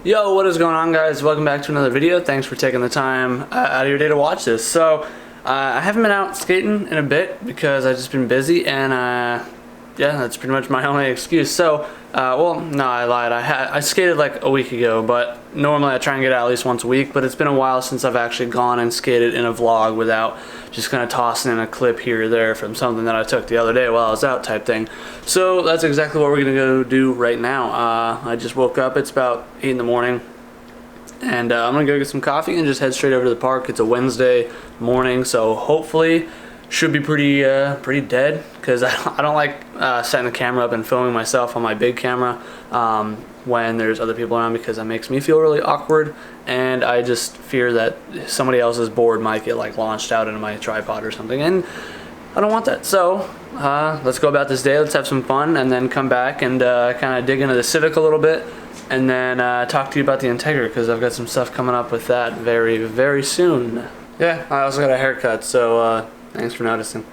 Yo, what is going on, guys? Welcome back to another video. Thanks for taking the time out of your day to watch this. So I haven't been out skating in a bit because I've just been busy, and yeah, that's pretty much my only excuse. So well, no, I lied. I skated like a week ago, but normally I try and get out at least once a week, but it's been a while since I've actually gone and skated in a vlog without just kind of tossing in a clip here or there from something that I took the other day while I was out type thing. So that's exactly what we're gonna go do right now. I just woke up. It's about 8 in the morning, and I'm gonna go get some coffee and just head straight over to the park. It's a Wednesday morning, so hopefully should be pretty dead, because I don't like setting the camera up and filming myself on my big camera when there's other people around, because that makes me feel really awkward, and I just fear that somebody else's board might get like launched out into my tripod or something, and I don't want that. So let's go about this day. Let's have some fun, and then come back and kind of dig into the Civic a little bit, and then talk to you about the Integra, because I've got some stuff coming up with that very soon. Yeah, I also got a haircut, so thanks for noticing.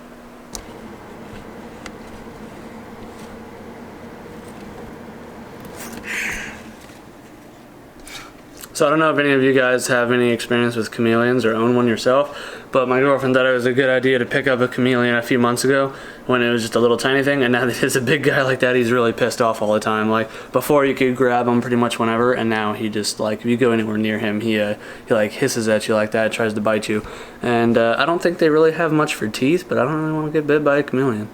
So I don't know if any of you guys have any experience with chameleons or own one yourself, but my girlfriend thought it was a good idea to pick up a chameleon a few months ago when it was just a little tiny thing, and now that he's a big guy like that, he's really pissed off all the time. Like, before you could grab him pretty much whenever, and now he just, like, if you go anywhere near him, he like hisses at you like that, tries to bite you. And I don't think they really have much for teeth, but I don't really want to get bit by a chameleon.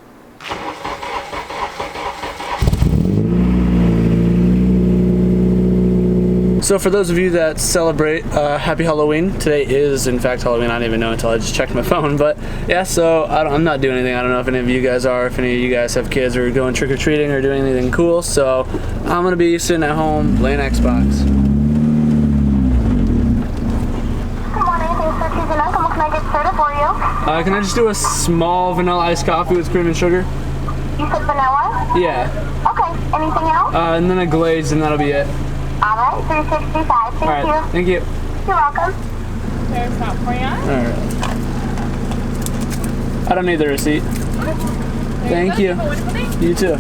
So for those of you that celebrate Happy Halloween, today is in fact Halloween. I didn't even know until I just checked my phone, but yeah, so I'm not doing anything. I don't know if any of you guys are, if any of you guys have kids or going trick-or-treating or doing anything cool, so I'm gonna be sitting at home playing Xbox. Good morning, thanks for choosing us. What can I get started for you? Can I just do a small vanilla iced coffee with cream and sugar? You said vanilla? Yeah. Okay, anything else? And then a glaze, and that'll be it. Alright, 365, thank Alright, you. thank you. You're welcome. There's that for you. Alright. I don't need the receipt. Thank you. You too.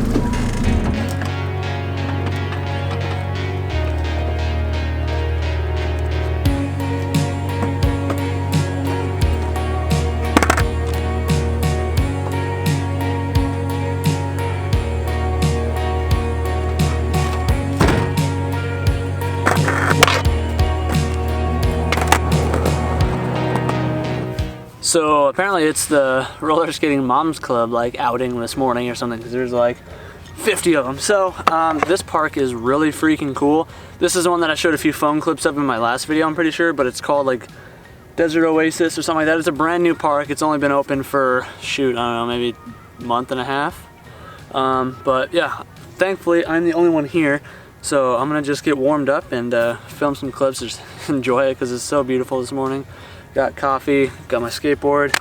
So apparently it's the roller skating moms club like outing this morning or something, because there's like 50 of them. So this park is really freaking cool. This is the one that I showed a few phone clips of in my last video, I'm pretty sure, but it's called like Desert Oasis or something like that. It's a brand new park. It's only been open for, shoot, I don't know, maybe a month and a half. But yeah, thankfully I'm the only one here. So I'm gonna just get warmed up and film some clips, just enjoy it, because it's so beautiful this morning. Got coffee, got my skateboard.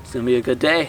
It's gonna be a good day.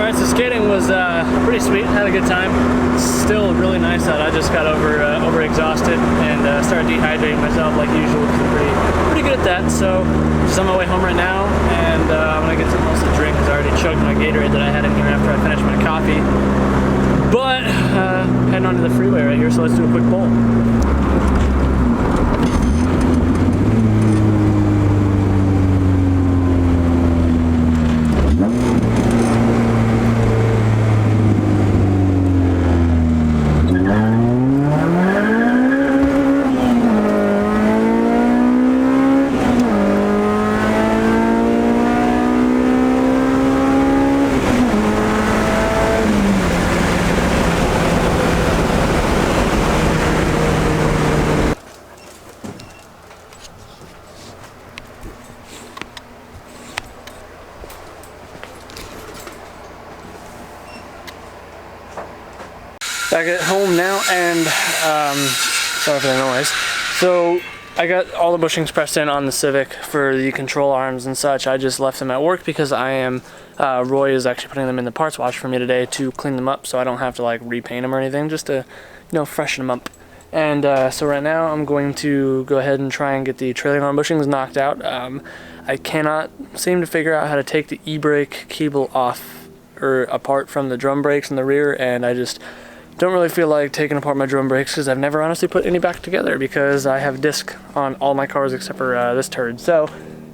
Alright, so skating was pretty sweet, had a good time. Still really nice out. I just got over exhausted and started dehydrating myself like usual, which is pretty good at that. So just on my way home right now, and I'm gonna get something else to drink because I already chugged my Gatorade that I had in here after I finished my coffee. But heading onto the freeway right here, so let's do a quick bowl. Back at home now, and sorry for the noise. So I got all the bushings pressed in on the Civic for the control arms and such. I just left them at work because Roy is actually putting them in the parts wash for me today to clean them up, so I don't have to like repaint them or anything, just to, freshen them up. And so right now I'm going to go ahead and try and get the trailing arm bushings knocked out. I cannot seem to figure out how to take the e-brake cable off or apart from the drum brakes in the rear, and I just don't really feel like taking apart my drum brakes because I've never honestly put any back together because I have disc on all my cars except for this turd. So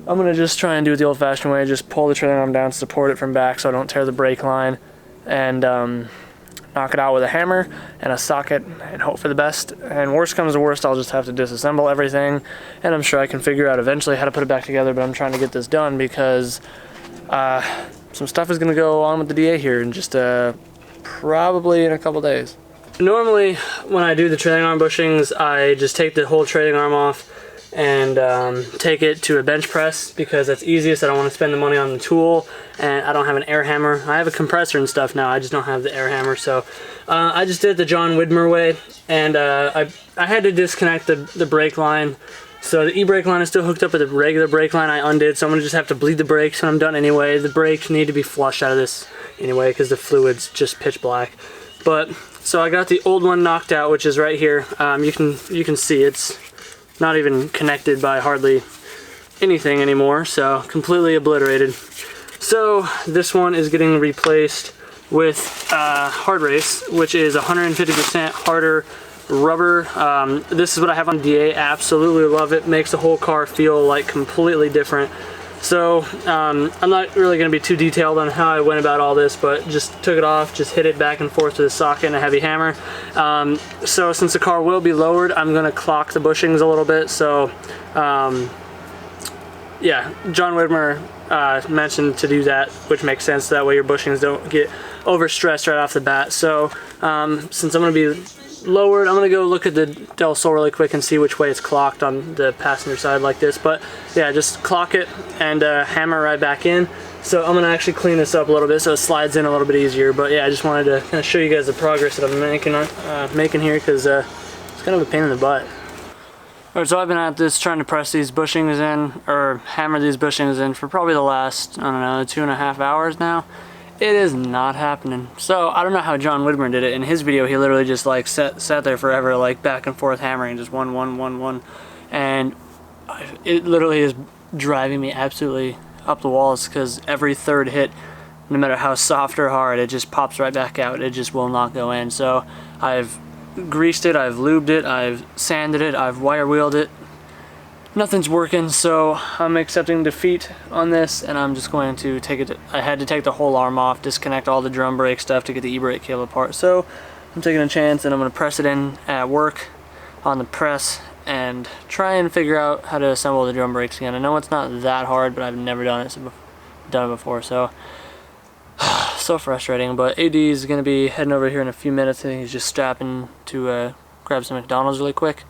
I'm going to just try and do it the old-fashioned way, just pull the trailing arm down, support it from back so I don't tear the brake line, and knock it out with a hammer and a socket and hope for the best. And worst comes to worst, I'll just have to disassemble everything, and I'm sure I can figure out eventually how to put it back together, but I'm trying to get this done because some stuff is going to go on with the DA here in just probably in a couple days. Normally when I do the trailing arm bushings, I just take the whole trailing arm off and take it to a bench press because that's easiest. I don't want to spend the money on the tool, and I don't have an air hammer. I have a compressor and stuff now, I just don't have the air hammer. So I just did it the John Widmer way, and I had to disconnect the brake line. So the e-brake line is still hooked up with the regular brake line I undid, so I'm going to just have to bleed the brakes when I'm done anyway. The brakes need to be flushed out of this anyway because the fluid's just pitch black. But so I got the old one knocked out, which is right here. You can see it's not even connected by hardly anything anymore, so completely obliterated. So this one is getting replaced with Hard Race, which is 150% harder rubber. This is what I have on DA. Absolutely love it. Makes the whole car feel like completely different. So I'm not really going to be too detailed on how I went about all this, but just took it off, just hit it back and forth with a socket and a heavy hammer. So since the car will be lowered, I'm going to clock the bushings a little bit. So yeah, John Widmer mentioned to do that, which makes sense. That way your bushings don't get overstressed right off the bat. So since I'm going to be lowered, I'm going to go look at the Del Sol really quick and see which way it's clocked on the passenger side like this. But yeah, just clock it and hammer right back in. So I'm going to actually clean this up a little bit so it slides in a little bit easier. But yeah, I just wanted to kind of show you guys the progress that I'm making here because it's kind of a pain in the butt. Alright, so I've been at this trying to press these bushings in, or hammer these bushings in for probably the last, I don't know, 2.5 hours now. It is not happening. So I don't know how John Widmer did it. In his video, he literally just like sat there forever, like back and forth hammering, just one, and it literally is driving me absolutely up the walls because every third hit, no matter how soft or hard, it just pops right back out. It just will not go in. So I've greased it, I've lubed it, I've sanded it, I've wire wheeled it. Nothing's working, so I'm accepting defeat on this, and I'm just going to take it. I had to take the whole arm off, disconnect all the drum brake stuff to get the e-brake cable apart. So I'm taking a chance, and I'm going to press it in at work on the press and try and figure out how to assemble the drum brakes again. I know it's not that hard, but I've never done it before, so so frustrating. But AD is going to be heading over here in a few minutes. I think he's just strapping to grab some McDonald's really quick.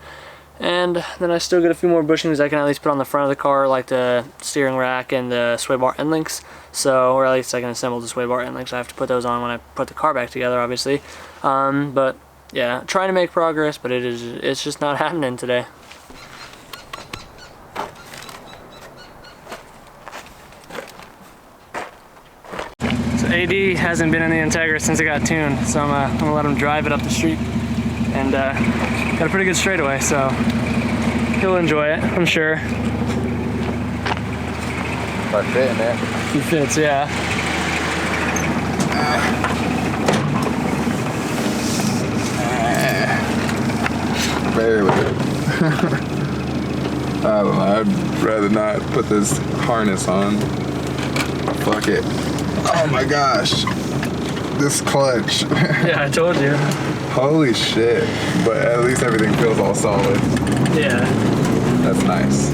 And then I still get a few more bushings I can at least put on the front of the car, like the steering rack and the sway bar end links. So, or at least I can assemble the sway bar end links. I have to put those on when I put the car back together, obviously. But yeah, trying to make progress, but it's just not happening today. So AD hasn't been in the Integra since it got tuned, so I'm gonna let him drive it up the street. And got a pretty good straightaway, so he'll enjoy it, I'm sure. By fitting it. He fits, yeah. Barely. I don't know, I'd rather not put this harness on. Fuck it. Oh my gosh. This clutch. Yeah, I told you. Holy shit. But at least everything feels all solid. Yeah. That's nice.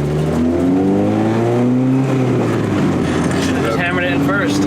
Should've just hammered it in first.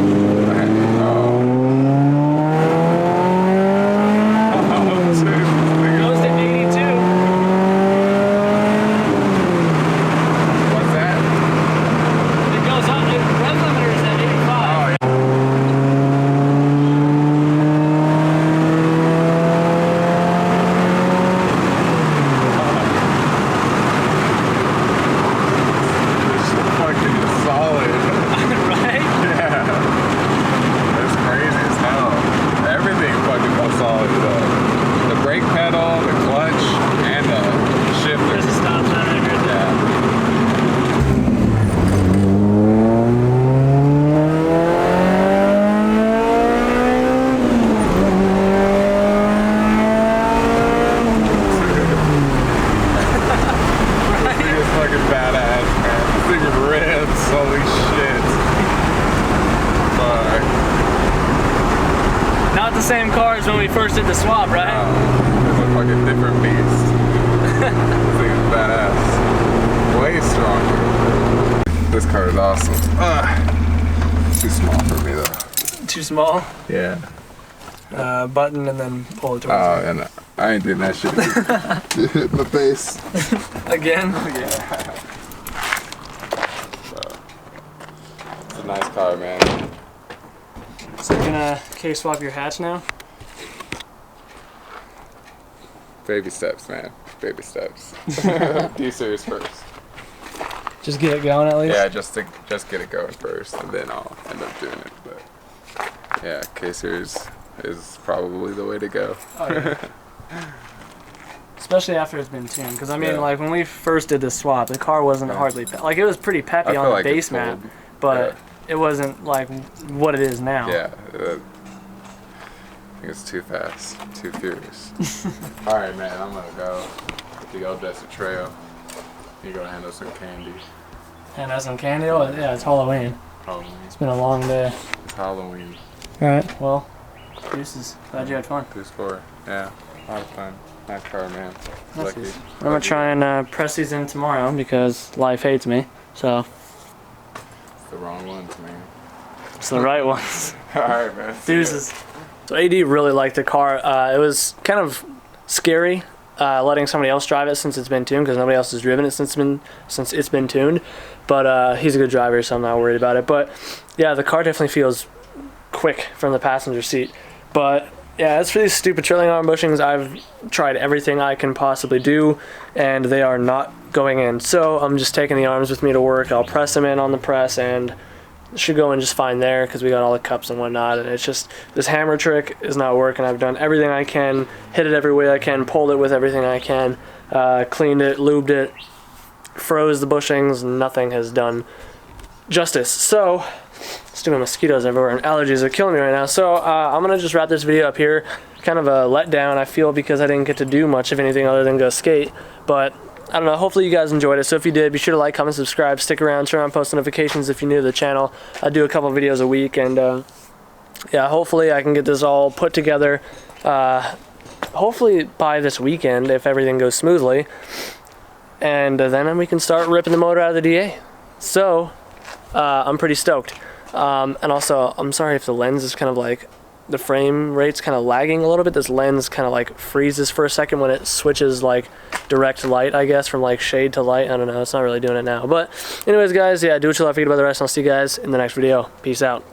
Not the same car as when we first did the swap, right? It's a fucking different beast. This thing is badass. Way stronger. This car is awesome. Too small for me though. Too small? Yeah. Button and then pull it towards Oh, and I ain't doing that shit. Hit in the face. Again? Yeah. So, it's a nice car, man. So you're gonna K-swap your hatch now? Baby steps, man. Baby steps. D-series first. Just get it going at least? Yeah, just get it going first, and then I'll end up doing it. But yeah, K-series is probably the way to go. Oh, yeah. Especially after it's been tuned, because I mean, Yeah. like when we first did the swap, the car wasn't hardly like it was pretty peppy on the like base it's map, pulled. but it wasn't like what it is now. Yeah, I think it's too fast, too furious. All right, man, I'm gonna go to the old desert trail. You go handle some candy. And that's some candy. Oh, yeah, it's Halloween. Halloween. It's been a long day. It's Halloween. All right, well, deuces. Glad you had fun. 2-score. Yeah, a lot of fun. Nice car, man. Lucky. I'm gonna try and press these in tomorrow because life hates me. So It's the wrong ones, man. it's the right ones. All right, man. Deuces. So AD really liked the car. It was kind of scary letting somebody else drive it since it's been tuned, because nobody else has driven it since it's been tuned. But he's a good driver, so I'm not worried about it. But yeah, the car definitely feels quick from the passenger seat. But yeah, as for these stupid trailing arm bushings, I've tried everything I can possibly do, and they are not going in. So I'm just taking the arms with me to work. I'll press them in on the press, and it should go in just fine there because we got all the cups and whatnot. And it's just this hammer trick is not working. I've done everything I can, hit it every way I can, pulled it with everything I can, cleaned it, lubed it, froze the bushings. Nothing has done justice. So stupid mosquitoes everywhere and allergies are killing me right now. So I'm gonna just wrap this video up here. Kind of a letdown, I feel, because I didn't get to do much of anything other than go skate. But I don't know, hopefully you guys enjoyed it. So if you did, be sure to like, comment, subscribe, stick around, turn on post notifications if you're new to the channel. I do a couple videos a week, and yeah, hopefully I can get this all put together. Hopefully by this weekend, if everything goes smoothly. And then we can start ripping the motor out of the DA. So I'm pretty stoked. And also, I'm sorry if the lens is kind of like, the frame rate's kind of lagging a little bit. This lens kind of like freezes for a second when it switches like direct light, I guess, from like shade to light. I don't know, it's not really doing it now. But anyways, guys, yeah, do what you love, forget about the rest, and I'll see you guys in the next video. Peace out.